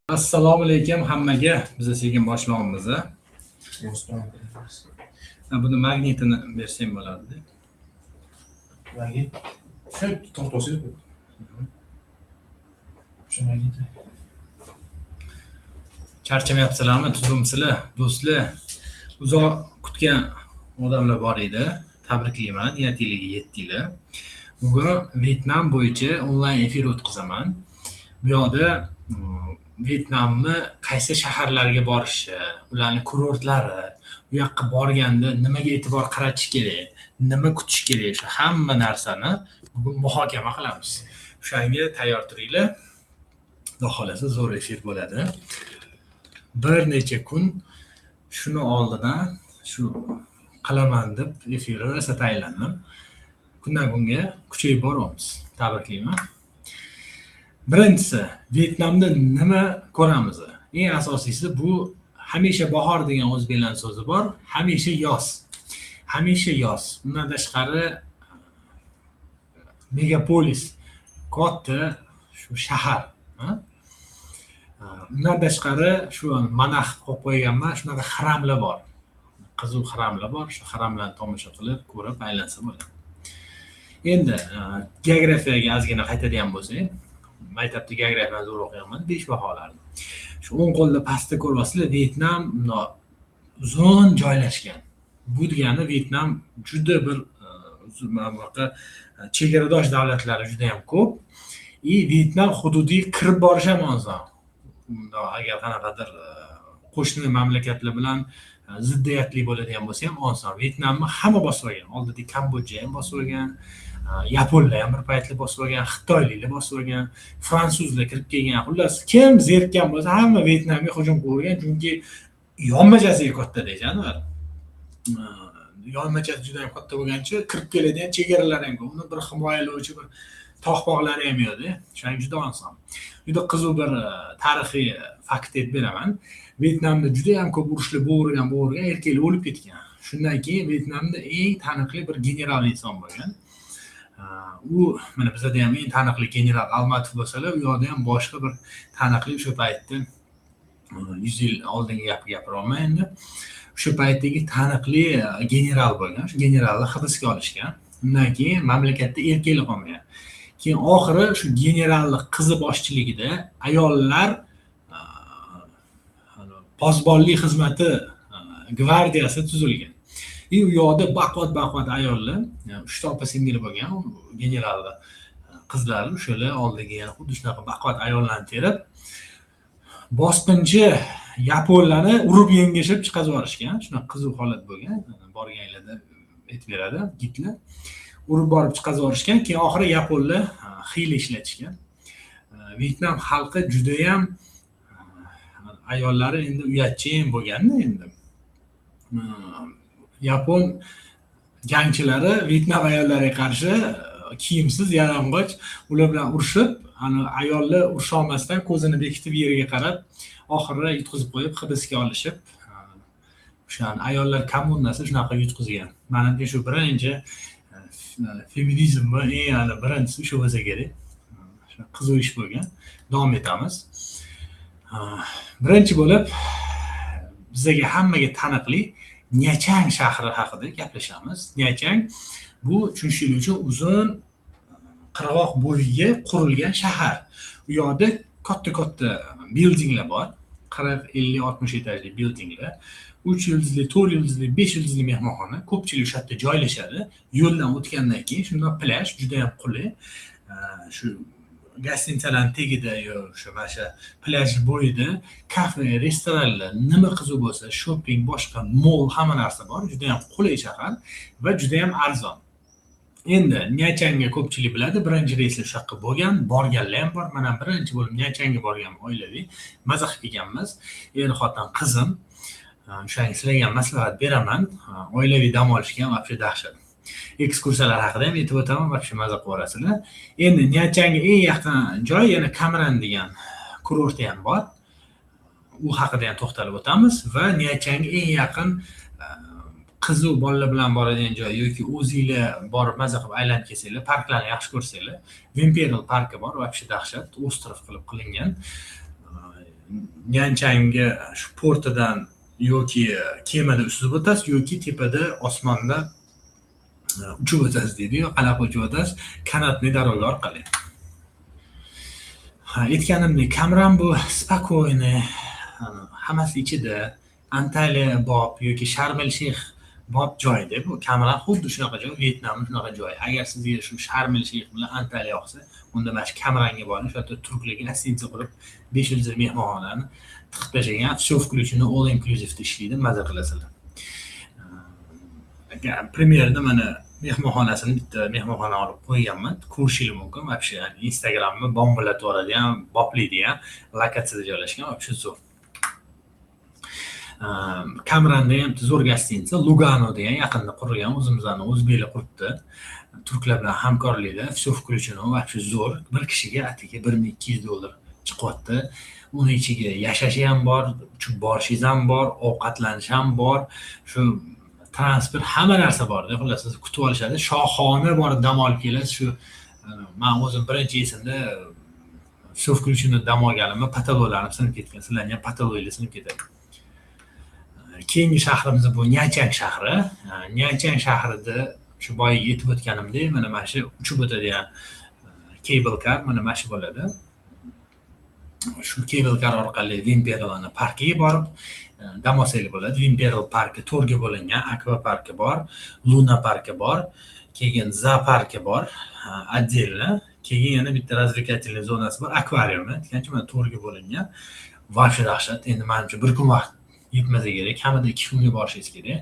Assalomu alaykum hammaga. Biz sekin boshlaymiz. Buni magnitini bersam bo'ladi. Magnit. Shu to'xtasiz. Shu magnit. Charchamayapsizlarmi, tuzumsizlar, do'stlar? Uzoq kutgan odamlar bor edi. Tabriklayman, niyatingizga yetdinglar. Bugun Vyetnam bo'yicha onlayn efir o'tkazaman. Bu yoqda Vyetnamni qaysi shaharlarga borishi, ularning kurortlari, u yoqqa borganda nimaga e'tibor qaratish kerak, nima kutish kerak, shu hamma narsani bugun muhokama qilamiz. O'shanga tayyor turinglar. Xudo xolasa zo'r efir bo'ladi. Bir necha kun shuni oldidan shu qilaman deb efirni rosa tayyorlandim. Kundan kunga kuchayib boramiz. Tabriklayman. Birinchisi, Vyetnamda nima ko'ramiz? Eng asosiysi bu hamisha bahor degan o'zbeklar so'zi bor, hamisha yoz. Hamisha yoz. Bundan tashqari megapolis, katta shu shahar, undan tashqari shu manax qo'yib qo'yganman, shunaqa xaramlar bor. Qizil xaramlar bor, shu xaramlarni tomosha qilib, ko'rib aylansa bo'ladi. Endi geografiyaga ozgina qaytadigan bo'lsak, maktabda geografiyani zo'r o'qiganman, 5 baholarni. Shu 10 qo'lda pastda ko'ryapsizlar, Vyetnam uzun joylashgan. Bu degani Vyetnam juda bir chegaradosh davlatlari juda ham ko'p. Vyetnam hududiy kirib borish ham oson. Agar qanaqadir qo'shni mamlakatlar bilan ziddiyatli bo'ladigan bo'lsa ham oson. Vyetnamni hamma bosib olgan. Oldida Kambodja ham bosib olgan, Yaponlar ham bir paytlar bosib olgan, Xitoyliklar bosib olgan, fransuzlar kirib kelgan. Xullas, kim zerikkan bo'lsa, hamma Vyetnamga hujum qilgan, chunki yonmachasi katta deysanlar. Yonmachasi juda ham katta bo'lgancha, kirib keladigan chegaralar ham ko'p. Uni bir himoyalovchi bir tog'-bog'lari ham yo'q-da. Shuning juda oson. Juda qiziq bir tarixiy fakt deb beraman. Vyetnamda juda ham ko'p urushlar bo'lgan, erkaklar o'lib ketgan. Shundan keyin Vyetnamda eng taniqli bir general inson bo'lgan. U mana bizda ham eng taniqli general Almatov bo'lsalar, u yoqda ham boshqa bir taniqli o'sha paytda 100 yil oldingi gapni gapiraman endi. O'sha paytdagi taniqli general bo'lgan. Shu generalni hibsga olishgan. Undan keyin mamlakatda erkaklar qolmagan. Keyin oxiri shu generallik qizi boshchiligida ayollar pozbonlik xizmati gvardiyasi tuzilgan. U yoqda baquvvat ayollar, 3 ta opa-singil bo'lgan, generallar qizlari o'shalar oldiga yana xuddi shunaqa baquvvat ayollarni terib, bosqinchi yaponlarni urib yengishib chiqazib yuborishgan. Shunaqa qiziq holat bo'lgan. Borganlarda aytib beradi gidlar. Urib borib chiqazib yuborishgan. Keyin oxiri yaponlar hiyla ishlatishgan. Vyetnam xalqi juda ham ayollari endi uyatchan bo'lganda endi. Yapon jangchilari Vyetnam ayollariga qarshi kiyimsiz yalang'och ular bilan urushib, ayollar urusha olmasdan ko'zini bekitib yerga qarab, oxirida yutqizib qo'yib hibsga olishib, o'shan ayollar kommunasi shunaqa yutqizgan. Mana shu birinchi feminizmni eng birinchisi shu bo'lsa kerak. Shu qiziq ish bo'lgan. Davom etamiz. Birinchi bo'lib bizga hammaga taniqli Nyachang shahri haqida gaplashamiz. Nyachang bu tushunishlik uchun uzun qirg'oq bo'yiga qurilgan shahar. U yoqda katta bildinglar bor. 40, 50, 60 etajli bildinglar. 3 yulduzli, 4 yulduzli, 5 yulduzli mehmonxona ko'pchilik o'sha yerda joylashadi. Yo'ldan o'tgandan keyin shunda plyaj juda ham qulay. Shu gostinitsalarning tagida shu mana plyaj bo'yida kafe, restoranlar, nima qiziq bo'lsa, shopping, boshqa mall, hamma narsa bor. Juda ham qulay shahar va juda ham arzon. Endi Nyachangga ko'pchilik biladi, birinchi reyslar shu yoqqa bo'lgan, borganlar ham bor. Mana birinchi bo'lib Nyachangga borgan oilaviy maza qilib kelganmiz. Er-xotin, qizim. O'shanga sizlarga maslahat beraman. Oilaviy dam olishga ham vaqti dahshat. Ekskursiyalar haqida ham aytib o'taman, vaqti maza qilasizlar. Endi Nyachangga eng yaqin joy yana Kamran degan kurort ham bor. U haqida ham to'xtalib o'tamiz va Nyachangga eng yaqin qizu bolalar bilan boradigan joy yoki o'zinglar borib maza qilib aylanib kelsanglar, parklarni yaxshi ko'rsanglar, Imperial parki bor, вообще dahshat, o'stirib qilib qilingan. Nyanchanga shu portidan yoki kemada suzib o'tasiz yoki tepada osmonda uchib o'tasiz deydi-yu, qanaqa uchib o'tasiz? Kanatli daraga orqali. Aytganimdek, Kamran bu spokойный, hammasi ichida Antaliya bob yoki Sharm el Sheyx bob joyda. Bu Kamran xuddi shunaqa joy, Vyetnam shunaqa joy. Agar sizga shu Sharm el Sheyx bilan Antaliya yoqsa, unda mana shu Kamranga boring, shu yerda turklarga assincha qilib 5 yillik mehmonxonani tiqib tashlagan, все включено, all inclusive ishlaydi, maza qilasizlar. Primerda mana mehmonxonasini bitta mehmonxona olib qo'yganman. Ko'rishingiz mumkin. Вообще Instagramni bombalatib yuboradigan, boplaydigan lokatsiyada joylashgan, вообще zo'r. Kamranda ham zo'r gostinitsa, Lugano degan yaqinda qurilgan, o'zimizning o'zbeklar quribdi. Turklar bilan hamkorlikda, все включено, вообще zo'r. Bir kishiga atigi $1200 chiqyapti. Uning ichiga yashash ham bor, uchib borishingiz ham bor, ovqatlanish ham bor. Shu transport hamma narsa borda. Xullas sizni kutib olishadi. Shohona borib dam olib kelasiz. Shu men o'zim birinchi esimda все включено dam olganimda patologlarim sinib ketgan. Sizlarning ham patologlar sinib ketadi. Keyingi shahrimiz bu Nyanchang shahri. Nyanchang shahrida shu boya yetib o'tganimdek, mana shu uchib o'tadigan cable car mana shu bo'ladi. Shu cable car orqali Imperial parkiga borib dam olsangiz bo'ladi. Imperial parki to'rtga bo'lingan, akva parki bor, Luna parki bor, keyin zooparki bor, отдельно, keyin yana bitta развлекательный zonasi bor, akvariumi. Aytgancha mana to'rtga bo'lingan. Вообще dahshat. Endi menimcha bir kun vaqt yetmasa kerak, kamida 2 kunga borishingiz kerak.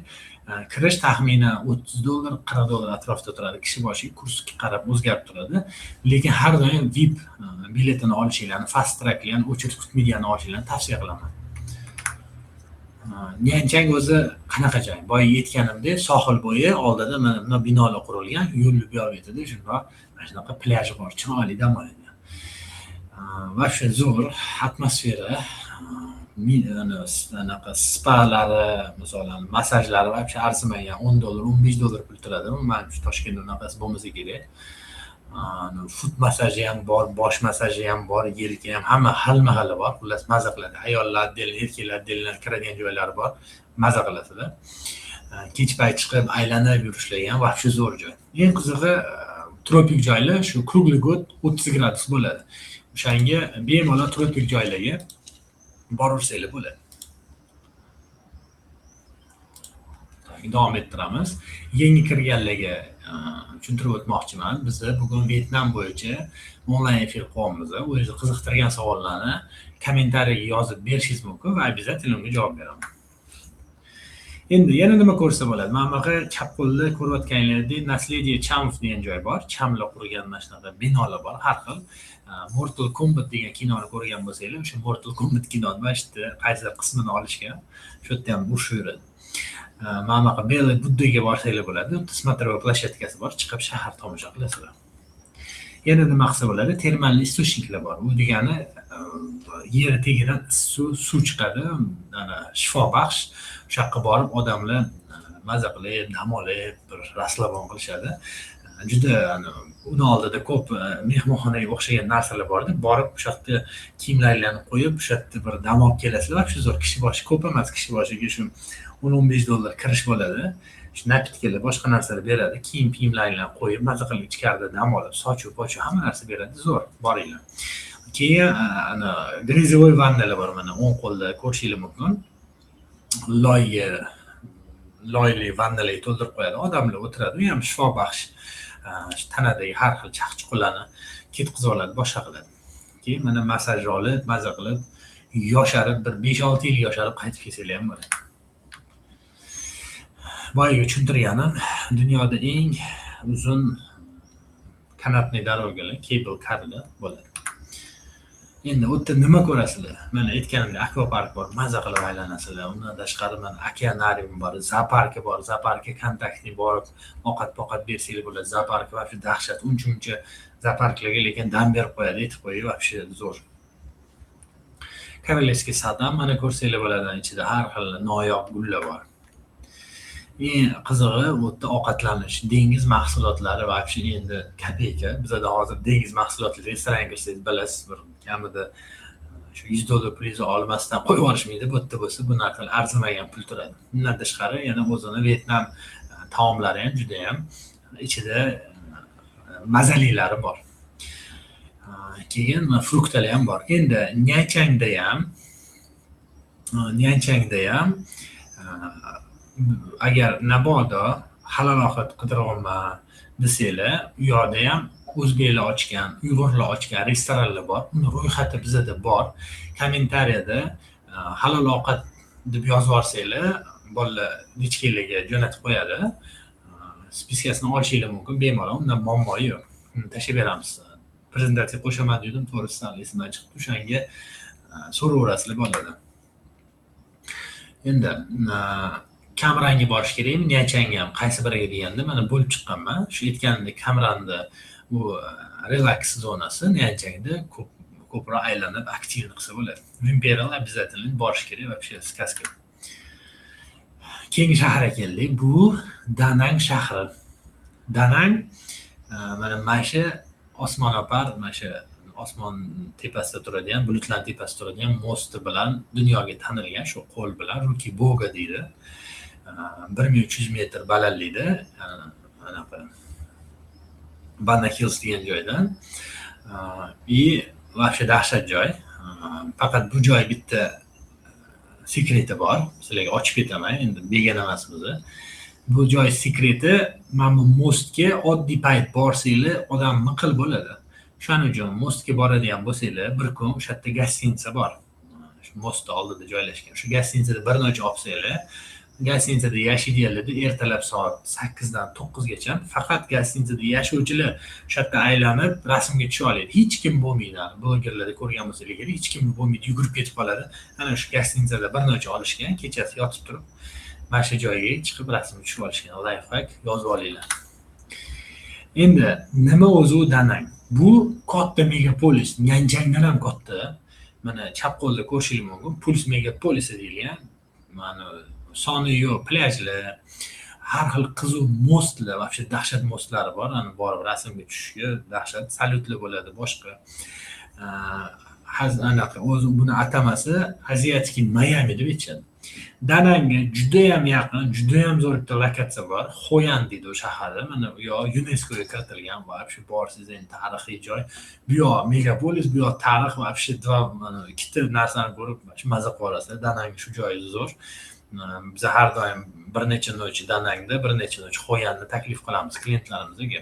Kirish taxminan $30, $40 atrofida turadi. Kishi boshiga kursga qarab o'zgarib turadi. Lekin har doim VIP biletini olishinglarni, fast tracklarni o'chirib kutmaydiganini olishinglarni tavsiya qilaman. Nyanchang o'zi qanaqa joy? Boya yetganimda sohil bo'yi oldida mana buna binolar qurilgan, yo'lni bu yoqqa yetadi, shundoq mana shunaqa plyaj bor, chiroyli dam oladigan. Va shu zo'r atmosfera, anaqa spalari, masalan, masajlari вообще arzimagan $10, $15 pul turadi. Men shu Toshkentda unaqasi bo'lmasa kerak. Foot masaji ham bor, bosh masaji ham bor, yelka ham, hamma xilma-xili bor. Xullas maza qiladi. Ayollar, erkaklar, kiradigan joylari bor. Maza qilasizlar. Kech payt chiqib aylanib yurishlar ham вообще zo'r joy. Eng qizig'i tropik joylar shu kruglый год 30 gradus bo'ladi. O'shanga bemalol tropik joylarga boraversanglar bo'ladi. Davom ettiramiz. Yangi kirganlarga tushuntirib o'tmoqchiman. Biz bugun Vyetnam bo'yicha onlayn efir qilyapmiz. O'zingizni qiziqtirgan savollarni kommentariyaga yozib berishingiz mumkin va обязательно unga javob beraman. Endi yana nima ko'rsa bo'ladi? Mana bu chap qo'lda ko'rayotganlaringdek Naslediye Chamov degan joy bor. Chamlar qurgan mana shunaqa binolar bor, har xil. Mortal Kombat degan kinoni ko'rgan bo'lsanglar, o'sha Mortal Kombat kinoni mana shu qaysidir qismini olishgan. Shu yerda ham urush yuradi. Mana bu Belay Buddaga borsanglar bo'ladi. Смотровой plashatkasi bor, chiqib shahar tomosha qilasizlar. Yana nima qilsa bo'ladi? Termalli istochniklar bor. Bu degani yer tagidan suv chiqadi, ana shifobaxsh. O'sha yoqqa borib odamlar maza qilib, dam olib, bir raslavon qilishadi. Juda uni oldida ko'p mehmonxonaga o'xshagan narsalar bor-da, borib o'sha yoqda kiyimlaringlarni qo'yib, o'sha yerda bir dam olib kelasizlar. Shu zo'r kishi boshi ko'p emas, kishi boshiga shu $10-15 kirish bo'ladi. Shu napitkalar, boshqa narsalar beradi. Kiyimlaringlarni qo'yib, maza qilib ichkarida dam olib, sochuv-pochuv hamma narsa beradi. Zo'r, boringlar. Keyin ana grizovoy vannalar bor, mana o'ng qo'lda ko'rishingiz mumkin. Loyli vannalarga to'ldirib qo'yadi. Odamlar o'tiradi, u ham shifobaxsh. Tanadagi har xil chaq-chuqlarni ketkizib oladi, boshqa qiladi. Keyin mana masaj olib, maza qilib, yosharib, bir 5-6 yil yosharib qaytib kelsanglar ham bo'ladi. Boyaga tushuntirganim, dunyoda eng uzun kanatli darogalar, cable carlar bo'ladi. Endi u yerda nima ko'rasizlar? Mana aytganimdek akvapark bor, maza qilib aylanasizlar. Undan tashqari mana okeanarium bor, zooparki bor, zooparkga kontaktni borib ovqat-poqat bersanglar bo'ladi. Zooparki va shu dahshat, uncha zooparklarga lekin dam berib qo'yadi, aytib qo'yib, вообще zo'r. Korolevskiy sad ham mana ko'rsanglar bo'ladi, ichida har xil noyob gullar bor. eng qizig'i bu yerda ovqatlanish, dengiz mahsulotlari вообще endi kopeyka. Bizada hozir dengiz mahsulotli restoranga kirsangiz bilasiz, bir kamida shu $100 pulingizni olmasdan qo'yib yuborishmaydi. Bu yerda bo'lsa bu narsalar arzimagan pul turadi. Bundan tashqari yana o'zini Vyetnam taomlari ham juda ham ichida mazalilari bor. Keyin fruktlar ham bor. Endi Nyanchangda ham agar mabodo halol ovqat qidiryapman desanglar, u yoqda ham o'zbeklar ochgan, uyg'urlar ochgan restoranlar bor. Uni ro'yxati bizada bor. Kommentariyada halol ovqat deb yozib yuborsanglar, bolalar ichkariga jo'natib qo'yadi. Spiskasini olishingiz mumkin, bemalol, undan muammo yo'q. Tashlab beramiz. Prezentatsiya qo'shaman dedim, to'g'risi esimdan chiqdi. O'shanga so'raverasizlar bolalardan. Endi Kamranga borish kerakmi, Nyanchangga ham qaysi biriga deganda mana bo'lib chiqqanman. Shu aytganimdek Kamranda bu relax zonasi, Nyanchangda ko'proq aylanib aktivni qilsa bo'ladi. Imperial обязательно borish kerak, вообще сказка. Keyingi shaharga keldik. Bu Danang shahri. Danang mana shu osmono'par, mana shu osmon tepasida turadigan, bulutlar tepasida turadigan mosti bilan dunyoga tanilgan, shu qo'l bilan Ruki Boga deydi. 1300 metr balandlikda, anaqa Banda Hills degan joydan. Вообще dahshat joy. Faqat bu joy bitta sekreti bor. Sizlarga ochib ketaman, endi begona emas bizni. Bu joy sekreti, mana bu mostga oddiy payt borsanglar, odam miqil bo'ladi. Shuning uchun mostga boradigan bo'lsanglar, bir kun o'sha yerda gostinitsa bor. Shu mostning oldida joylashgan. Shu gostinitsada bir nocha olsanglar, gostinitsada yashaydiganlarda ertalab soat 8 dan 9 gacha faqat gostinitsada yashovchilar o'sha yerda aylanib rasmga tusha oladi. Hech kim bo'lmaydi. Blogerlarda ko'rgan bo'lsangiz kerak, hech kim bo'lmaydi, yugurib ketib qoladi. Ana shu gostinitsada bir nocha olishgan, kechasi yotib turib, mana shu joyga chiqib rasmga tushib olishgan. Lifehack yozib olinglar. Endi nima o'zi u Danang? Bu katta megapolis, Nyanchangdan ham katta. Mana chap qo'lda ko'rishingiz mumkin. Puls megapolisi deyilgan. Mana soni yo'q, plyajlar, har xil qiziq mostlar, вообще dahshat mostlari bor. Ani borib rasmga tushishga dahshat salyutlar bo'ladi, boshqa. Anaqa o'zi buni atamasi Asiatic Miami deb aytishadi. Danangga juda ham yaqin, juda ham zo'r bitta lokatsiya bor. Xoyan deydi o shaharda. Mana u yoq UNESCOga kiritilgan, вообще borsiz endi tarixiy joy. Bu yoq megapolis, bu yoq tarix, вообще mana ikkita narsani ko'rib maza qilib olasiz. Danang shu joyi zo'r. Biz har doim bir necha noch Danangda, bir necha noch Xoyanni taklif qilamiz klientlarimizga.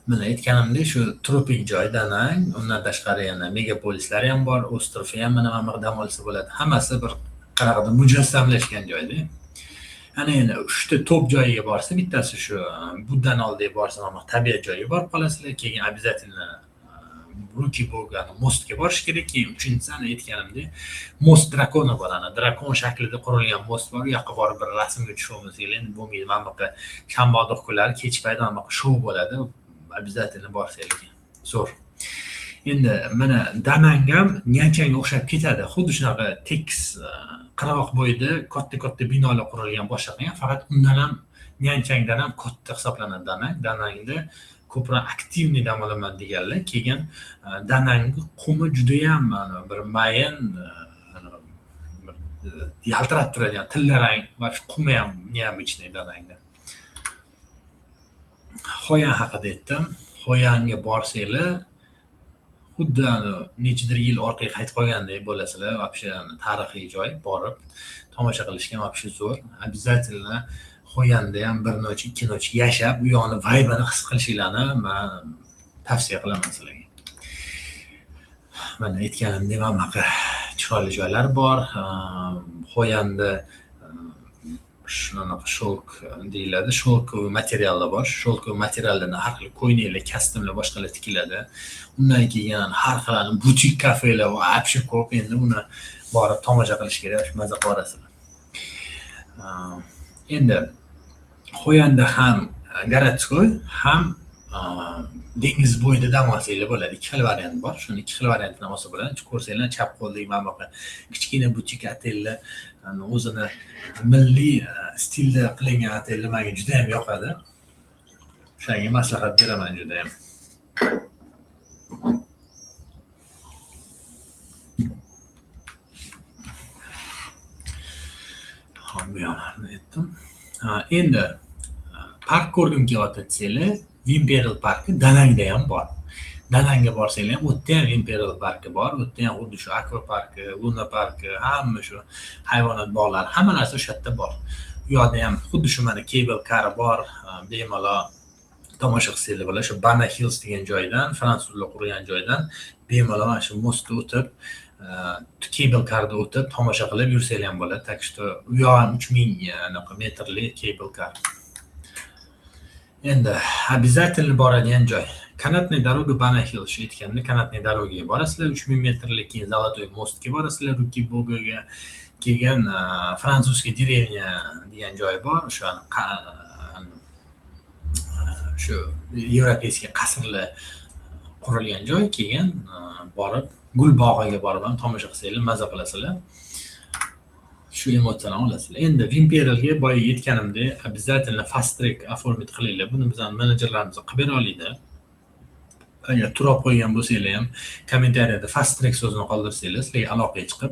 Mana aytganimdek, shu tropik joy Danang, undan tashqari yana megapolislar ham bor, ostrofi ham mana bu dam olsa bo'ladi. Hammasi bir qanaqadir mujassamlashgan joyda. Ana endi 3 ta top joyiga borsa, bittasi shu Buddan oldiga borsa, mana tabiat joyiga borib qolasizlar. Keyin обязательно Ruki Bogani mostga borish kerak. Keyin uchinchisi ana aytganimdek, most drakoni bor. Ana drakon shaklida qurilgan most bor. U yoqqa borib bir rasmga tushamiz. Endi bo'lmaydi. Mana bu shanba kunlari kech payti mana bu shou bo'ladi. Обязательно borsanglar. Zo'r. Endi mana Danang ham Nyanchangga o'xshab ketadi. Xuddi shunaqa tekis qirg'oq bo'yida katta binolar qurilgan boshqa qilgan, faqat undan ham Nyanchangdan ham katta hisoblanadi Danang. Danangda ko'proq aktivniy dam olaman deganlar. Keyin Danang qumi juda ham bir mayin, yaltirab turadigan tillarang va qumi ham neobычный Danangda. Xoyan haqida aytdim. Xoyanga borsanglar, xuddi nechidir yil orqaga qaytib qolgandek bo'lasizlar. Вообще tarixiy joy, borib tomosha qilishga вообще zo'r. Обязательно Xoyanda ham bir noch, ikki noch yashab, u yoqni vibe'ini his qilishinglarni men tavsiya qilaman sizlarga. Mana aytganimdek, mana chiroyli joylar bor. Xoyanda shunaqa shulk deyiladi. Shulk materiallar bor. Shulk materiallardan har xil ko'ylaklar, kostyumlar, boshqalar tikiladi. Undan keyin har xil butik kafelar va вообще ko'p. Endi uni borib tomosha qilish kerak, maza qilasiz. Endi Xoyanda ham Garatskoy, ham dengiz bo'yida dam olsanglar bo'ladi. Ikki xil variant bor. Shuni ikki xil variantini olsa bo'ladi. Ko'rsanglar chap qo'ldagi mana bunaqa kichkina butik otellar o'zini milliy stilda qilingan otellar menga juda ham yoqadi. O'shanga maslahat beraman juda ham. Bu yoqlarni aytdim. Endi park ko'rgim kelyapti desanglar, Imperial parki Danangda ham bor. Danangga borsanglar ham u yerda ham Imperial parki bor. U yerda ham xuddi shu akva parki, Luna parki, hamma shu hayvonot bog'lari, hamma narsa o'sha yerda bor. U yoqda ham xuddi shu mana cable car bor. Bemalol tomosha qilsanglar bo'ladi. Shu Bana Hills degan joydan, fransuzlar qurgan joydan bemalol mana shu mostda o'tib, cable carda o'tib tomosha qilib yursanglar ham bo'ladi. Так что u yoq ham 3000 metrli cable car. Endi обязательно boradigan joy. Kanatniy doroga Bana Hill shu aytganda kanatniy darogaga borasizlar, 3000 metrlik, keyin Zolotoy mostga borasizlar, Ruki Bogoga, keyin fransuzskiy деревня degan joy bor. Shu yevropeyskiy qasrlar qurilgan joy, keyin borib gul bog'iga borib ham tomosha qilsanglar, maza qilasizlar. Shu emotsiyani olasizlar. Endi Imperialga boya aytganimdek, обязательно fast track оформить qilinglar. Buni bizning menejerlarimiz qilib bera oladi. Agar turib qo'ygan bo'lsanglar ham kommentariyada fast track so'zini qoldirsanglar, sizlarga aloqaga chiqib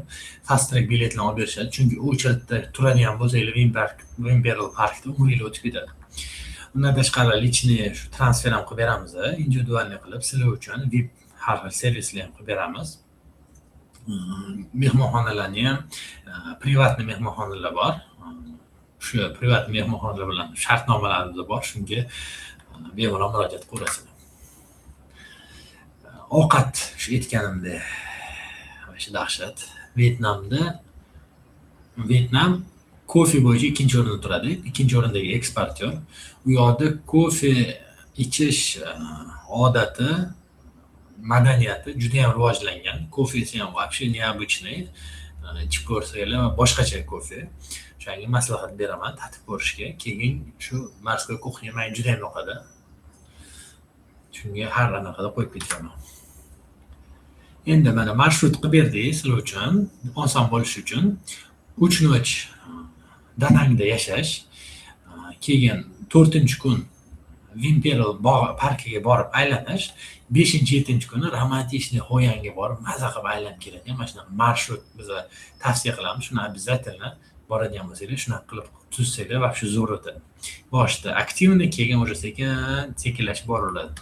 fast track biletlarni olib berishadi. Chunki u yerda turadigan bo'lsanglar, Imperial parkda umringiz o'tib ketadi. Undan tashqari lichniy shu transfer ham qilib beramiz, individualniy qilib sizlar uchun VIP har xil servislar ham qilib beramiz. Mehmonxonalarni ham privatniy mehmonxonalar bor. Shu privatniy mehmonxonalar bilan shartnomalarimiz bor. Shunga bemalol murojaat qilasizlar. Ovqat shu aytganimdek, shu dahshat. Vyetnam kofe bo'yicha ikkinchi o'rinda turadi. Ikkinchi o'rindagi eksportyor. U yoqda kofe ichish odati, madaniyati juda ham rivojlangan. Kofesi ham вообще необычный. Ichib ko'rsanglar boshqacha kofe. O'shanga maslahat beraman tatib ko'rishga. Keyin shu morskoy kuxnya menga juda ham yoqadi. Shunga har qanaqada qo'yib ketaman. Endi mana marshrut qilib berdik sizlar uchun, oson bo'lishi uchun 3 noch Danangda yashash, keyin 4-kun Imperial parkiga borib aylanish, 5-7 kuni romantichniy Xoyanga borib maza qilib aylanib keladigan mana shunaqa marshrut biz tavsiya qilamiz. Shuni обязательно boradigan bo'lsangiz, shunaqa qilib tuzsanglar, вообще zo'r o'tadi. Boshida aktivni, keyin o'sha sekinlashib boriladi.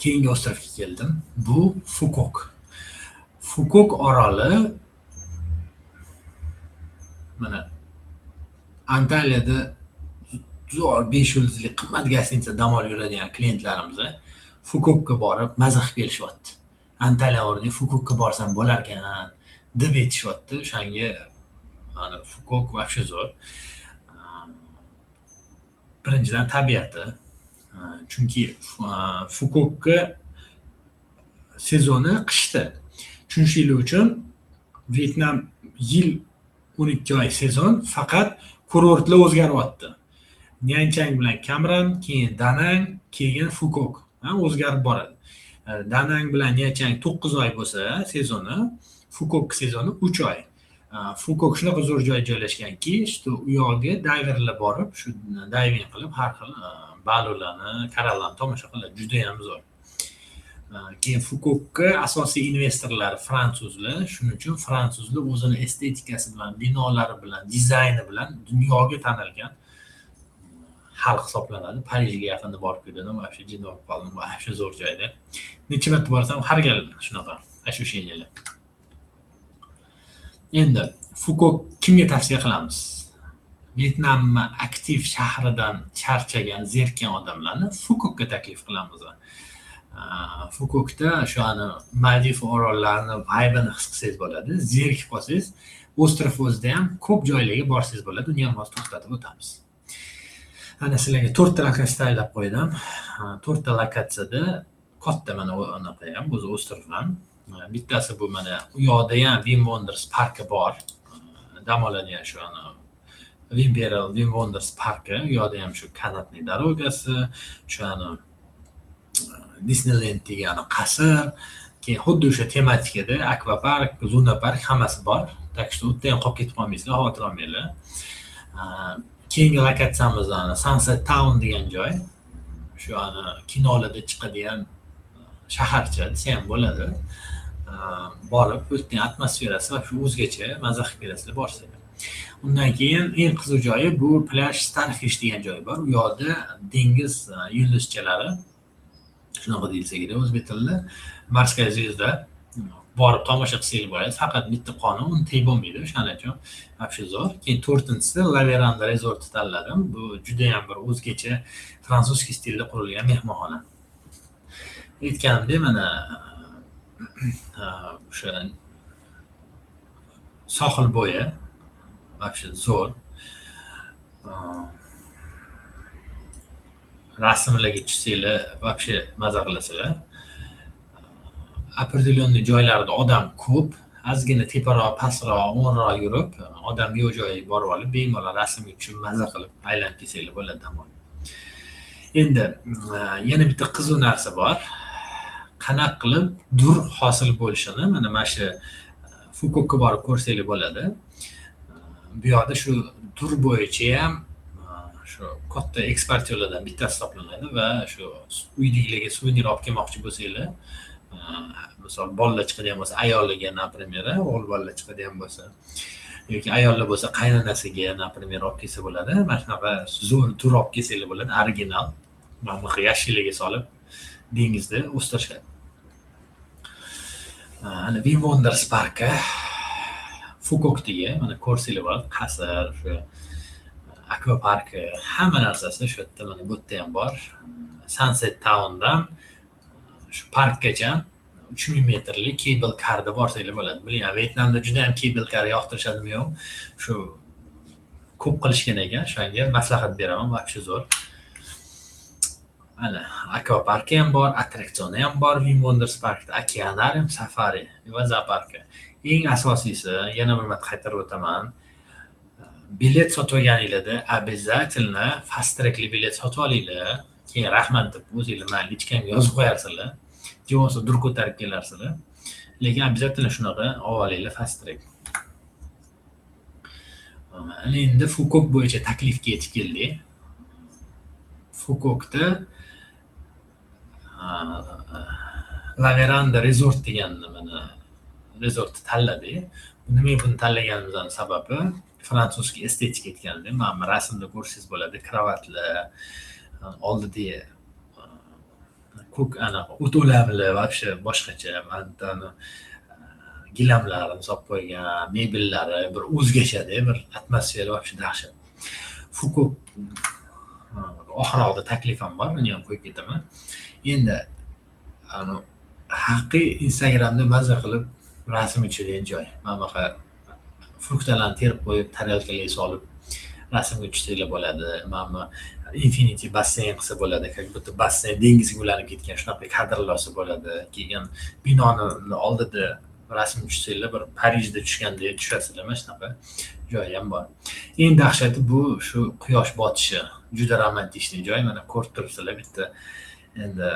Keyingi ostrovga keldim. Bu Fukok. Fukok oroli mana Antaliyada zo'r 5 yulduzli qimmat gostinitsa dam olib yuradigan klientlarimiz Fukokka borib maza qilib kelishyapti. Antaliya o'rniga Fukokka borsam bo'lar ekan deb aytishyapti. O'shanga mana Fukok вообще zo'r. Birinchidan tabiati. Chunki Fukokka sezoni qishda. Shuning uchun Vyetnam yil 12 oy sezon, faqat kurortlar o'zgaryapti. Nyanchang bilan Kamran, keyin Danang, keyin Fukok o'zgarib boradi. Danang bilan Nyanchang 9 oy bo'lsa sezoni, Fukok sezoni 3 oy. Fukok shunaqa zo'r joy joylashganki, u yoqga dayverlar borib, shu dayving qilib har xil balolarni, korallarni tomosha qiladi. Juda ham zo'r. Keyin Fukokka asosiy investorlar fransuzlar, shuning uchun fransuzlar o'zini estetikasi bilan, binolari bilan, dizayni bilan dunyoga tanilgan xalq hisoblanadi. Parijga yaqinda borib keldim, вообще jin bo'lib qoldim. Вообще zo'r joyda. Necha marta borsam har gal shunaqa ощущениyalar. Endi Fukok kimga tavsiya qilamiz? Vyetnam aktiv shahridan charchagan, zerikkan odamlarni Fukokka taklif qilamiz. Fukokda shu Maldiv orollarini vibe'ini his qilsangiz bo'ladi. Zerikib qolsangiz, ostrov o'zida ham ko'p joylarga borsangiz bo'ladi. Uni ham hozir to'xtatib o'tamiz. Ana sizlarga 4 ta lokatsiya tayyorlab qo'ydim. 4 ta lokatsiyada katta mana unaqa ham o'zi ostrovdan. Bittasi bu mana u yoqda ham Wim Wonders parki bor. Dam oladigan shu Imperial Wim Wonders parki, u yoqda ham shu kanatli darogasi, shu Disneyland degani qasr, keyin xuddi o'sha tematikada akvapark, luna park hammasi bor. Так что u yerda ham qolib ketib qolmaysizlar, xavotir olmanglar. Keyingi lokatsiyamiz Sunset Town degan joy. Shu kinolarda chiqadigan shaharcha desa ham bo'ladi. Borib, o'tgan atmosferasi va shu o'zgacha maza qilib kelasizlar borsanglar. Undan keyin eng qiziq joyi bu plyaj Starfish degan joy bor. U yoqda dengiz yulduzchalari, shunaqa deyilsa kerak o'zbek tilida, Morskaya zvezda borib tomosha qilsangiz bo'ladi. Faqat bitta qonun, uni teng bo'lmaydi, o'shaning uchun вообще zo'r. Keyin 4-inchisi La Veranda Resort tanladim. Bu juda ham bir o'zgacha frantsuzskiy stilda qurilgan mehmonxona. Aytganimdek, mana o'sha sohil bo'yi вообще zo'r. Rasmlarga tushsanglar вообще maza qilasizlar. Определенный joylarda odam ko'p, ozgina teparoq, pastroq, o'nroq yurib, odam yo'q joyiga borib olib, bemalol rasmga tushib maza qilib aylanib kelsanglar bo'ladi dam olib. Endi yana bitta qiziq narsa bor. Qanaqa qilib dur hosil bo'lishini mana shu Fukokka borib ko'rsanglar bo'ladi. Bu yoqda shu dur bo'yicha ham shu katta ekspert yo'llardan bittasi hisoblanadi va shu uydagilarga suvenir olib kelmoqchi bo'lsanglar, misol bolalar chiqadigan bo'lsa, ayoliga, например, o'g'il bolalar chiqadigan bo'lsa, yoki ayollar bo'lsa qaynonasiga, например, olib kelsa bo'ladi. Mana shunaqa zo'r tur olib kelsanglar bo'ladi, original. Mana bu yashillarga solib dengizda o'stirishadi. Ana Wim Wonders parki Fukokdagi, mana ko'rsanglar bo'ladi, qasr, shu akvaparki, hamma narsasi shu yerda, mana bu yerda ham bor. Sunset Towndan shu parkgacha 3000 metrlik cable carda borsanglar bo'ladi. Biling, Vyetnamda juda ham cable car yoqtirishadimi yo'q? Shu ko'p qilishgan ekan, shunga maslahat beraman, вообще zo'r. Ana akvaparki ham bor, attraksioni ham bor, Wim Wonders parkda okeanarium, safari va zooparki. Eng asosiysi, yana bir marta qaytarib o'taman. Bilet sotib olganinglarda обязательно fast trackli bilet sotib olinglar. Keyin rahmat deb o'zingizlar mayli ichkanga yozib qo'yarsizlar. Bo'lmasa dur ko'tarib kelarsizlar. Lekin обязательно shunaqa olib olinglar fast track. Endi Fukok bo'yicha taklifga yetib keldik. Fukokda La Veranda Resort degan mana resortni tanladik. Nima buni tanlaganimizning sababi fransuzskiy estetik etganda, mana rasmda ko'rsangiz bo'ladi, kravatlar, oldida ko'k o'to'lamlar, вообще boshqacha, mana gilamlarni solib qo'ygan, mebellari bir o'zgachada, bir atmosfera вообще dahshat. Fukok oxirida taklifim bor, buni ham qo'yib ketaman. Endi haqiqiy Instagramda maza qilib rasm tushirgan joy. Mana bunaqa fruktlarni terib qo'yib, tarelkalarga solib rasmga tushsanglar bo'ladi. Mana Infinity basseyn qilsa bo'ladi, как будто basseyn dengizga ulanib ketgan shunaqa kadrlar olsa bo'ladi. Keyin binoni oldida rasm tushsanglar, bir Parijda tushgandek tushasizlar, mana shunaqa joy ham bor. Eng dahshati bu shu quyosh botishi. Juda romantik joy. Mana ko'rib turibsizlar, bitta endi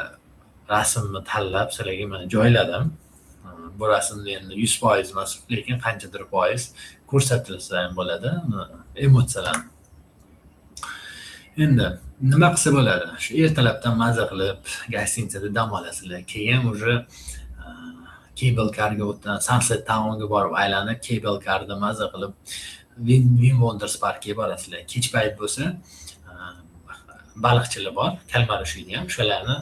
rasmni tanlab sizlarga mana joyladim. Bu rasmni endi 100% emas, lekin qanchadir foiz ko'rsatilsa ham bo'ladi, emotsiyalarni. Endi nima qilsa bo'ladi? Shu ertalabdan maza qilib, gostinitsada dam olasizlar. Keyin уже cable carga o'tdan Sunset Townga borib aylanib, cable carda maza qilib Wim Wonders parkiga borasizlar. Kech payt bo'lsa, baliqchilar bor, kalmar ushlaydi ham, shularni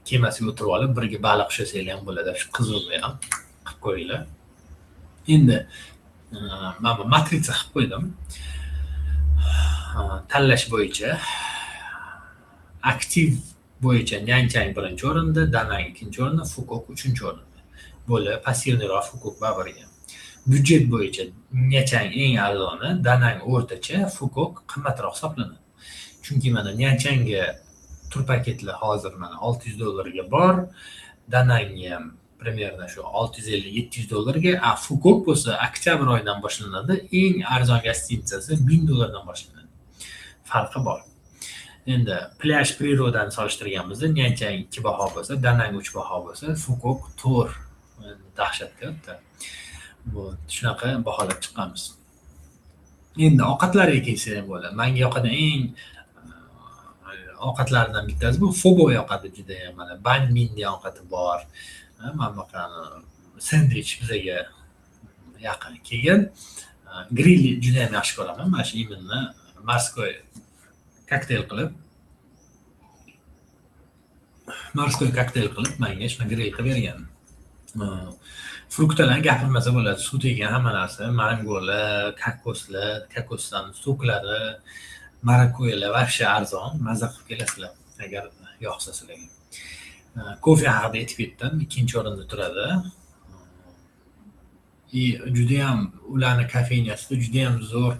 kemasiga o'tirib olib, birga baliq ushlasanglar ham bo'ladi. Shu qizig'i ham qilib qo'yinglar. Endi mana matrica qilib qo'ydim. Tanlash bo'yicha aktiv bo'yicha Nyanchang birinchi o'rinda, Danang ikkinchi o'rinda, Fukok uchinchi o'rinda. Bo'lib, passivniroq Fukok baribirga. Byudjet bo'yicha Nyanchang eng arzoni, Danang o'rtacha, Fukok qimmatroq hisoblanadi. Chunki mana Nyanchangga tur paketlar hozir mana $600 bor, Danangga ham примерно shu 650-700 dollarga, Fukok bo'lsa oktyabr oyidan boshlanadi. Eng arzon gostitsasi $1000 boshlanadi. Farqi bor. Endi plyaj prirodani solishtirganimizda Nyanchang 2 baho bo'lsa, Danang 3 baho bo'lsa, Fukok 4 dahshatga o'tdi. Bu shunaqa baholab chiqqanmiz. Endi ovqatlarga kelsak bo'ladi. Menga yoqadigan eng ovqatlardan bittasi bu fobo yoqadi juda ham. Mana banh mi degan ovqati bor. Mana bunaqa sendvich bizga yaqin. Keyin grilli juda ham yaxshi ko'raman. Mana shu именно morskoy kokteyl qilib menga shuni grill qilib bergan. Fruktlarni gapirmasa bo'ladi. Suv tegan hamma narsa, mangolar, kokosdan so'klari, marakuyalar вообще arzon, maza qilib kelasizlar agar yoqsa sizlarga. Kofe haqida aytib ketdim, 2-o'rinda turadi. Juda ham ularni kafeynasida juda ham zo'r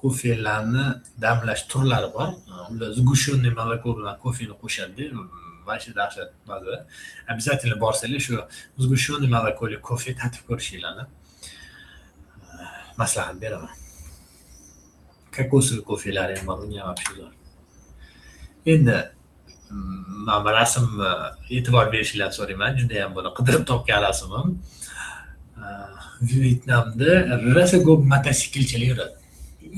kofelarni damlash turlari bor. Ular sgushenniy молоко bilan kofeni qo'shadi. Вообще dahshat maza. Обязательно borsanglar shu sgushenniy молокoli kofe tatib ko'rishinglarni maslahat beraman. Kokosli kofelari ham bor, unga вообще zo'r. Endi mana rasm e'tibor berishingizni so'rayman. Juda ham buni qidirib topgan rasmim. Vyetnamda rosa ko'p mototsiklchilar yuradi.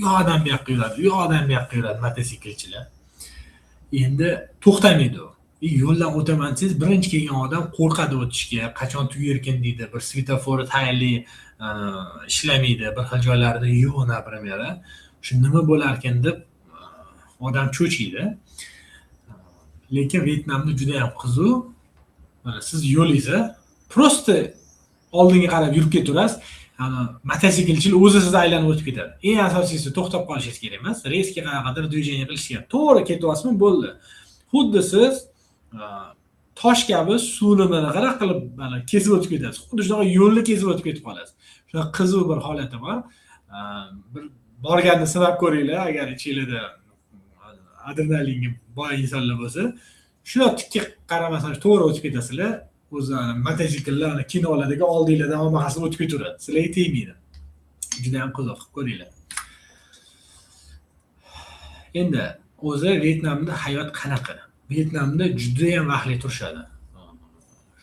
Yoqdan bu yoqqa yuradi, yoqdan bu yoqqa yuradi mototsiklchilar. Endi to'xtamaydi u. Yo'ldan o'taman desangiz, birinchi kelgan odam qo'rqadi o'tishga, qachon tugarkan deydi, bir svetofor tayinli ishlamaydi, bir xil joylarda yo'q, например. Shu nima bo'lar ekan deb odam cho'chiydi. Lekin Vyetnamda juda ham qiziq. Mana siz yo'lingizda просто oldinga qarab yurib ketaverasiz. Mototsiklchilar o'zi sizni aylanib o'tib ketadi. Eng asosiysi to'xtab qolishingiz kerak emas. Reski qanaqadir движение qilish kerak. To'g'ri ketyapsizmi? Bo'ldi. Xuddi siz tosh kabi suvni mana qara qilib mana kesib o'tib ketasiz. Xuddi shunaqa yo'lni kesib o'tib ketib qolasiz. Shunaqa qiziq bir holati bor. Bir borganni sinab ko'ringlar, agar ichingizda adrenalinga boy insonlar bo'lsa, shuna tikka qaramasdan to'g'ri o'tib ketasizlar. O'zi mototsikllarni kinolardagi oldinglardan hammasi o'tib ketaveradi. Sizlarga tegmaydi. Juda ham qiziq, ko'ringlar. Endi o'zi Vyetnamda hayot qanaqa? Vyetnamda juda ham vaqtli turishadi.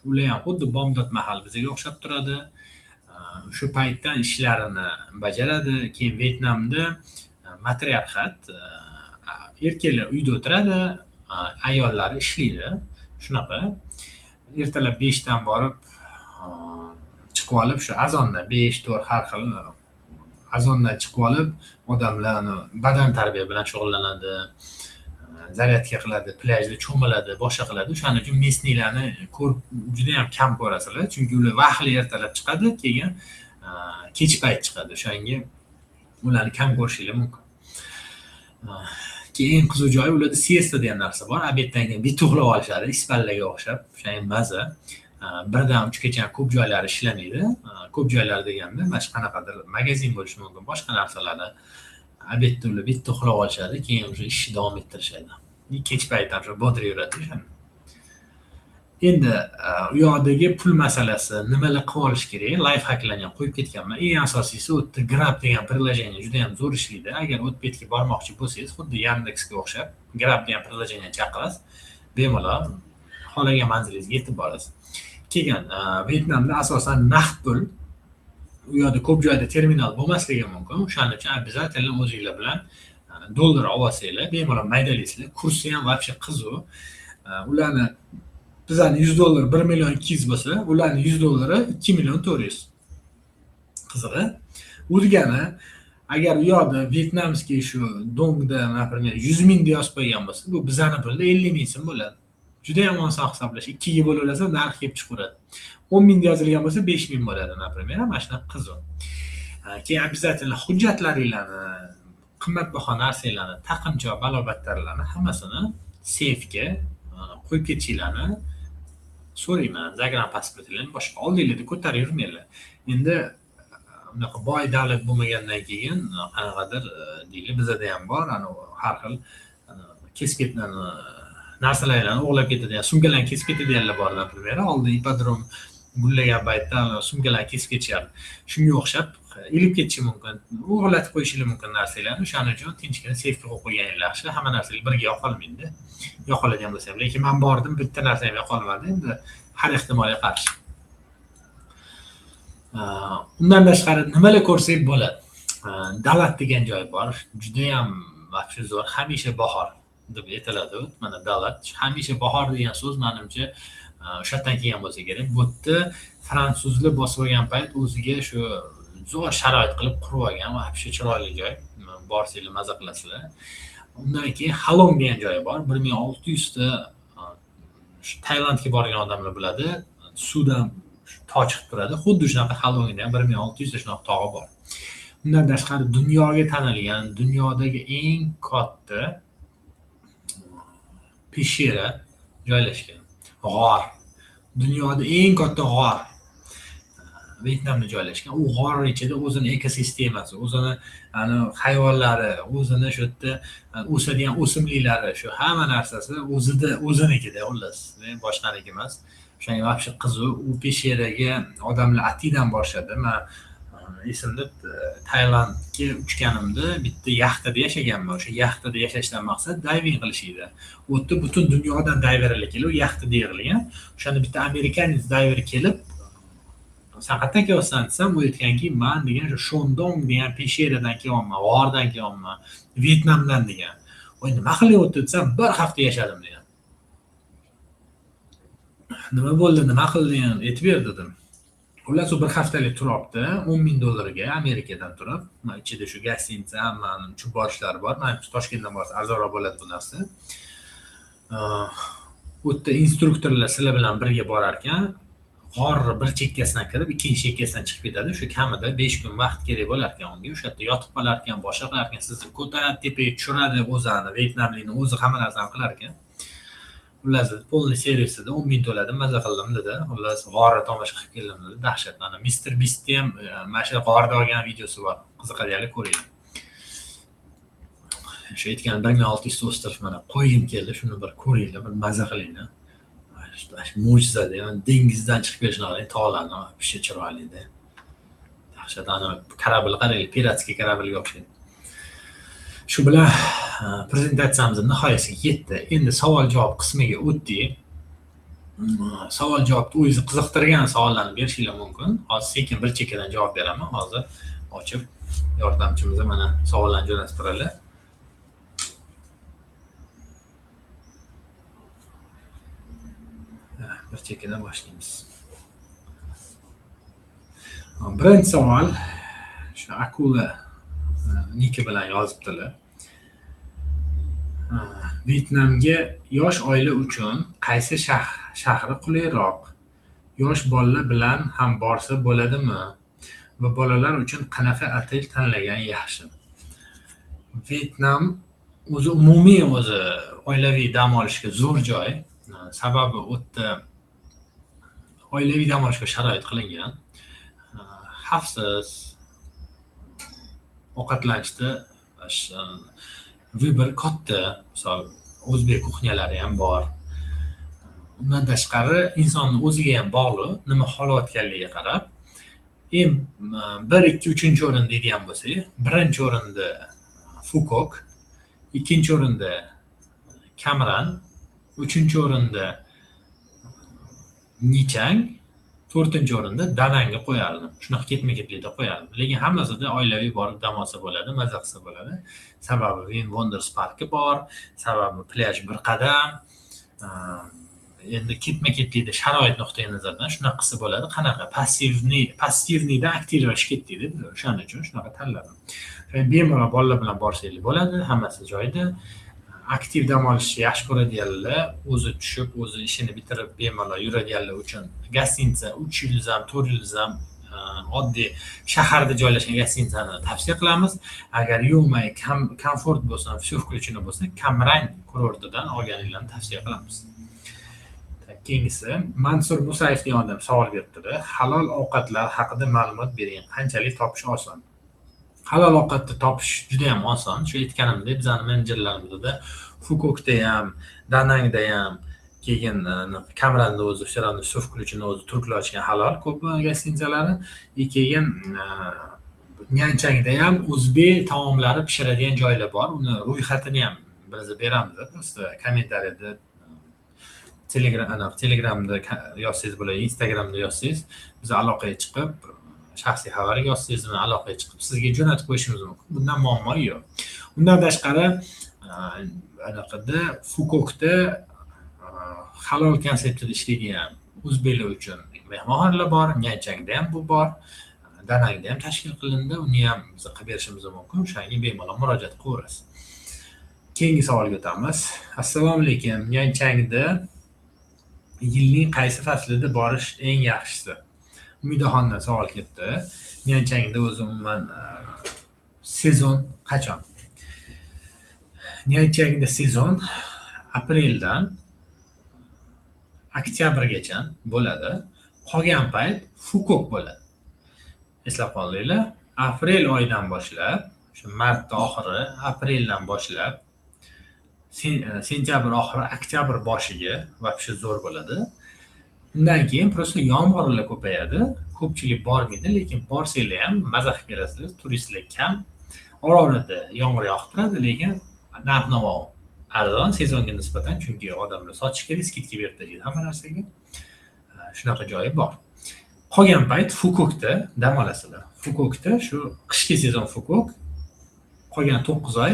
Ular ham xuddi bomdod mahal bizga o'xshab turadi. Shu paytdan ishlarini bajaradi. Keyin Vyetnamda matriarxat, erkaklar uyda o'tiradi, ayollar ishlaydi. Shunaqa. Ertalab 5 dan borib chiqib olib, shu azondan 5-4 har xil azondan chiqib olib, odamlarni badan tarbiya bilan shug'ullanadi, zaryadka qiladi, plyajda cho'miladi, boshqa qiladi. O'shaning uchun местныйlarni ko'rib juda ham kam ko'rasizlar, chunki ular vaqtli ertalab chiqadi, keyin kech payt chiqadi. O'shanga ularni kam ko'rishingiz mumkin. Keyin qiziq joyi ularda siesta degan narsa bor. Obeddan keyin bitta uxlab olishadi, ispallaga o'xshab. O'sha maza. Birdan 3gacha ko'p joylar ishlamaydi. Ko'p joylar deganda mana shu qanaqadir magazin bo'lishi mumkin, boshqa narsalarni obedda ular bitta uxlab olishadi, keyin o'sha ishni davom ettirishadi. Kech paytdan shu bodri yuradi o'sha. Endi u yoqdagi pul masalasi, nimalar qilib olish kerak, life hacklarni ham qo'yib ketganman. Eng asosiysi o'tda Grab degan приложение juda ham zo'r ishlaydi. Agar o'tbetga bormoqchi bo'lsangiz, xuddi Yandexga o'xshab, Grab degan приложение chaqirasiz, bemalol xohlagan manzilingizga yetib borasiz. Keyin Vyetnamda asosan naqd pul, u yoqda ko'p joyda terminal bo'lmasligi mumkin. O'shaning uchun обязательно o'zingizlar bilan dollar olsanglar, bemalol maydalaysizlar. Kursi ham вообще qiziq. Ularni bizani $100 $1,200,000 bo'lsa, ularning $100 $2,400,000. Qizig'i. U degani, agar u yoqda Vyetnamskiy shu dongda, например, 100,000 deb yozib qo'ygan bo'lsa, bu bizani pulda 50,000 so'm bo'ladi. Juda ham oson hisoblash. 2 ga bo'laversa, narx kelib chiqaveradi. 10,000 deb yozilgan bo'lsa, 5,000 bo'ladi, например. Mana shunaqa qiziq. Keyin обязательно hujjatlaringlarni, qimmatbaho narsalarni, taqinchoq, balobatlarlarni hammasini seyfga qo'yib ketishinglarni so'rayman. Zagram pasportlarini boshqa oldinglarda ko'tarib yurmanglar. Endi unaqa boy davlat bo'lmagandan keyin qanaqadir deyli bizada ham bor, har xil kesib ketgan narsalarni o'g'irlab ketadigan, sumkalarni kesib ketadiganlar bor, например. Oldin ipodrom gullagan paytda sumkalarni kesib ketishardi. Shunga o'xshab ilib ketishi mumkin, o'g'irlatib qo'yishlari mumkin narsalarni. O'shaning uchun tinchgina seyfga qo'yib qo'yganingiz yaxshi. Hamma narsalar birga yo'qolmaydi. Yo'qoladigan bo'lsa ham, lekin men bordim, bitta narsa ham yo'qolmadi. Endi har ehtimolga qarshi. Undan tashqari nimalar ko'rsak bo'ladi? Dalat degan joy bor. Juda ham vaqti zo'r, hamisha bahor deb aytiladi. Mana Dalat hamisha bahor degan so'z menimcha o'sha yerdan kelgan bo'lsa kerak. Bu yerda fransuzlar bosib olgan payt o'ziga shu zo'r sharoit qilib qurib olgan va hamisha chiroyli joy. Borsanglar maza qilasizlar. Undan keyin Halong degan joy bor. 1600 ta Tailandga borgan odamlar biladi. Suvdan tog' chiqib turadi. Xuddi shunaqa Halongda ham 1600 ta shunaqa tog'i bor. Undan tashqari dunyoga tanilgan, dunyodagi eng katta peshera joylashgan. G'or. Dunyoda eng katta g'or Vyetnamda joylashgan. U g'or ichida o'zining ekosistemasi, o'zining hayvonlari, o'zining shu yerda o'sadigan o'simliklari, shu hamma narsasi o'zinikida, xullas, boshqaniki emas. O'shanga vaqti qiziq, u pesheraga odamlar atidan borishadi. Men esimda Tailandga uchganimda bitta yaxtada yashaganman. O'sha yaxtada yashashdan maqsad diving qilish edi. U yerda butun dunyodan diverlar kelib, yaxtada yig'ilgan. O'shanda bitta amerikanец diver kelib, "Sen qayerdan kelyapsan?" desam, u aytganki, "Men degan shu Shondong degan pesheradan kelyapman, g'ordan kelyapman, Vyetnamdan" degan. "Voy, nima qilyapti?" desam, "Bir hafta yashadim" degan. "Nima bo'ldi, nima qilding?" aytib ber dedim. Xullas, u bir haftalik turibdi, $10,000 ga Amerikadan turib, ichida shu gostinitsa, hammaning uchib borishlari bor. Men Toshkentdan borsa arzonroq bo'ladi bu narsa. U yerda instruktorlar sizlar bilan birga borar ekan, g'orni bir chekkasidan kirib, ikkinchi chekkasidan chiqib ketadi. Shu kamida 5 kun vaqt kerak bo'lar ekan unga. O'sha yerda yotib qolar ekan, boshqa qilar ekan, sizni ko'tarib tepaga tushiradi, o'zini Vyetnamlikni o'zi hamma narsani qilar ekan. Xullas, polni servisida 10,000 to'ladim, maza qildim dedi. Xullas, g'orni tomosha qilib keldim dedi. Dahshat. Mana Mr. Beast'da ham mana shu g'orda olgan videosi bor. Qiziqarli ko'ring. Shu aytgan 1600 ta o'stirib mana qo'yim keldi, shuni bir ko'ringlar, bir maza qilinglar. Mo'jiza-da, dengizdan chiqib kelishni tog'larni, picha chiroyli-da. Dahshat, kорабль qarang, piratskiy kорабльga o'xshaydi. Shu bilan prezentatsiyamiz nihoyasiga yetdi. Endi savol-javob qismiga o'tdik. Savol-javobni o'zingizni qiziqtirgan savollarni berishingiz mumkin. Hozir sekin bir chekkadan javob beraman. Hozir ochib yordamchimiz mana savollarni jo'natib turadilar. Bir chekkadan boshlaymiz. Birinchi savol shu akula niki bilan yozibdilar. Vyetnamga yosh oila uchun qaysi shahri qulayroq? Yosh bolalar bilan ham borsa bo'ladimi? Va bolalar uchun qanaqa otel tanlagan yaxshi? Vyetnam o'zi umumiy oilaviy dam olishga zo'r joy. Sababi u yerda oilaviy dam olishga sharoit qilingan. Xavfsiz, ovqatlanishda vыбор katta, misol o'zbek kuxnyalari ham bor. Undan tashqari insonning o'ziga ham bog'liq, nima xohlayotganligiga qarab. 1, 2, 3 o'rin deydigan bo'lsak, birinchi o'rinda Phuket, ikkinchi o'rinda Cam Ranh, uchinchi o'rinda Nha Trang, 4-o'rinda Da Nangga qo'yardim. Shunaqa ketma-ketlikda qo'yardim. Lekin hammasida oilaviy borib dam olsa bo'ladi, maza qilsa bo'ladi. Sababi Wim Wonders parki bor, sababi plyaj bir qadam. Endi ketma-ketlikda sharoit nuqtai nazaridan shunaqa qilsa bo'ladi. Qanaqa passivniydan aktivlashib ketdik-da, o'shaning uchun shunaqa tanladim. Bemalol bolalar bilan borsangiz bo'ladi, hammasi joyida. Aktiv dam olishni yaxshi ko'radiganlar, o'zi tushib, o'zi ishini bitirib bemalol yuradiganlar uchun gostinitsa 3 yulduz ham, 4 yulduz ham oddiy shaharda joylashgan gostinitsani tavsiya qilamiz. Agar yo'may, komfort bo'lsa, все включено bo'lsa, Cam Ranh kurortidan olganinglarni tavsiya qilamiz. Keyingisi Mansur Musayev degan odam savol beribdi. Halol ovqatlar haqida ma'lumot bering. Qanchalik topish oson? Halol ovqatni topish juda ham oson. Shu aytganimdek, bizning menejerlarimizda Fukokda ham, Danangda ham, keyin Kamranda o'zi o'shalarni suv включini o'zi turklar ochgan halol ko'p gostinitsalari. Keyin Nyanchangda ham o'zbek taomlari pishiradigan joylar bor. Uni ro'yxatini ham biz beramiz. Просто kommentariyada Telegramda yozsangiz bo'ladi, Instagramda yozsangiz, biz aloqaga chiqib, shaxsiy xabarga yozsangizmi, aloqaga chiqib sizga jo'natib qo'yishimiz mumkin. Bundan muammo yo'q. Undan tashqari anaqada Fukokda halol konseptida ishlaydigan o'zbeklar uchun mehmonxonalar bor, Nyanchangda ham bu bor. Danangda ham tashkil qilindi, uni ham biz qilib berishimiz mumkin. O'shanga bemalol murojaat qilaverasiz. Keyingi savolga o'tamiz. Assalomu alaykum. Nyanchangda yilning qaysi faslida borish eng yaxshisi? Umidaxondan savol kelibdi. Nyanchangda o'zi umuman sezon qachon? Nyanchangda sezon apreldan oktyabrgacha bo'ladi. Qolgan payt Fukok bo'ladi. Eslab qolinglar, aprel oyidan boshlab, shu mart oxiri, apreldan boshlab sentyabr oxiri, oktyabr boshiga вообще zo'r bo'ladi. Undan keyin просто yomg'irlar ko'payadi. Ko'pchilik bormaydi, lekin borsanglar ham maza qilib berasizlar. Turistlar kam. Orolida yomg'ir yog'ib turadi, lekin narx-navo arzon sezonga nisbatan, chunki odamlar sotishga skidka berib tashlaydi hamma narsaga. Shunaqa joyi bor. Qolgan payt Fukokda dam olasizlar. Fukokda shu qishki sezon Fukok, qolgan 9 oy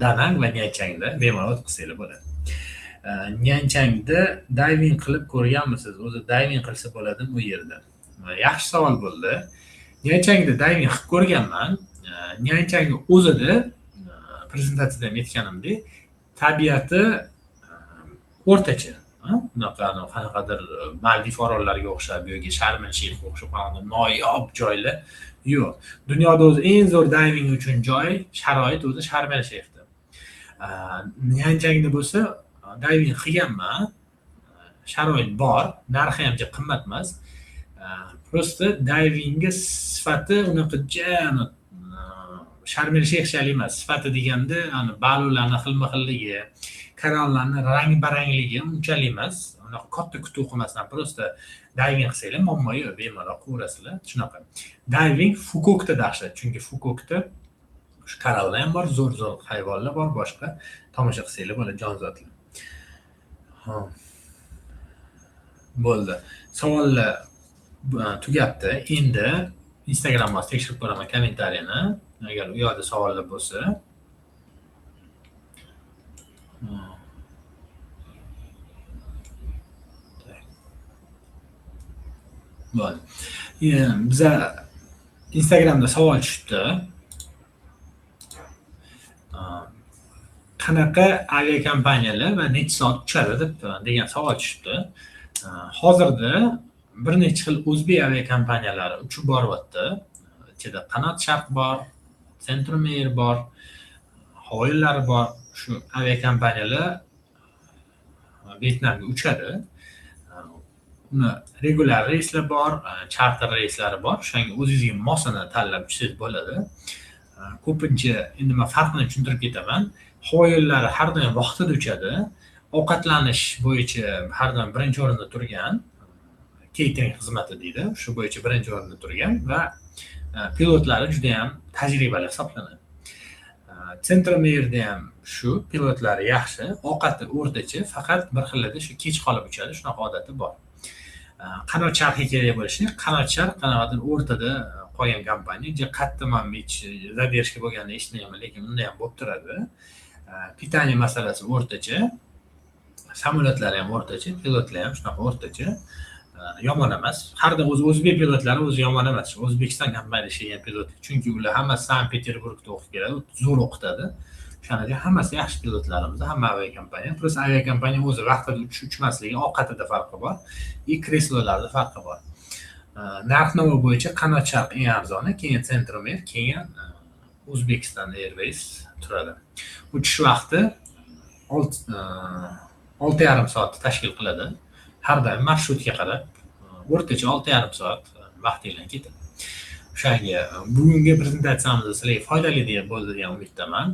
Danang va Nyanchangda bemalol o'tkazsanglar bo'ladi. Nyanchangda diving qilib ko'rganmisiz? O'zi diving qilsa bo'ladimi u yerda? Yaxshi savol bo'ldi. Nyanchangda diving qilib ko'rganman. Nyanchangni o'zida prezentatsiyada ham aytganimdek, tabiati o'rtacha. Qanaqadir Maldiv orollariga o'xshab yoki Sharm-el-Sheyxga o'xshab qolgan noyob joylar yo'q. Dunyoda o'zi eng zo'r diving uchun joy, sharoit o'zi Sharm-el-Sheyxda. Nyanchangda bo'lsa diving qilganman. Sharoit bor, narxi ham qimmat emas. Просто divingga sifati unaqa Sharm-el-Sheyxchalik emas. Sifati deganda, balularni xilma-xilligi, kanallarni rang-barangligi unchalik emas. Unaqa katta kutuv qilmasdan, просто diving qilsanglar muammo yo'q, bemalol qilaverasizlar. Shunaqa. Diving Fukokda dahshat, chunki Fukokda shu kanallar ham bor, zo'r hayvonlar bor, boshqa tomosha qilsanglar bo'ladi, jonzotlar. Bo'ldi. Savollar tugabdi. Endi Instagramga tekshirib ko'raman kommentariyani. Agar u yoqda savollar bo'lsa, bo'ldi. Biza Instagramda savol tushibdi. Qanaqa aviakompaniyalar va necha soat uchadi deb degan savol tushibdi. Hozirda bir necha xil o'zbek aviakompaniyalari uchib boryapti. Ichida Qanot Sharq bor, Centromer bor, havo yo'llari bor. Shu aviakompaniyalar Vyetnamga uchadi. Uni regular reyslar bor, charter reyslari bor. O'shanga o'zingizga mosini tanlab uchsangiz bo'ladi. Ko'pincha endi men farqini tushuntirib ketaman. Havo yo'llari har doim vaqtida uchadi. Ovqatlanish bo'yicha har doim birinchi o'rinda turgan. Catering xizmati deydi. Shu bo'yicha birinchi o'rinda turgan va pilotlari juda ham tajribali hisoblanadi. Centromerda ham shu pilotlari yaxshi, ovqati o'rtacha, faqat bir xillarda shu kech qolib uchadi, shunaqa odati bor. Qanot Sharqga kerak bo'lishi, Qanot Sharq qanaqadir o'rtada qolgan kompaniya, qattiq men hech zadershka bo'lganini eshitmayman, lekin unda ham bo'lib turadi. Pitaniya masalasi o'rtacha, samolyotlari ham o'rtacha, pilotlar ham shunaqa o'rtacha. Yomon emas. Har doim o'zbek pilotlari o'zi yomon emas. O'zbekiston kompaniyasida ishlagan pilot, chunki ular hammasi Sankt-Peterburgda o'qib keladi, zo'r o'qitadi. O'shanaga hammasi yaxshi pilotlarimiz, hamma aviakompaniya. Plus aviakompaniya o'zi vaqtida uchmasligi, ovqatida farqi bor, kreslolarda farqi bor. Narx-navo bo'yicha Qanot Sharq eng arzoni, keyin Centromer, keyin Uzbekistan Airways turadi. Uchish vaqti 6,5 soat tashkil qiladi. Har doim marshrutga qarab o'rtacha 6,5 soat vaqtingiz ketadi. O'shanga bugungi prezentatsiyamiz sizlarga foydali bo'ldi degan umiddaman.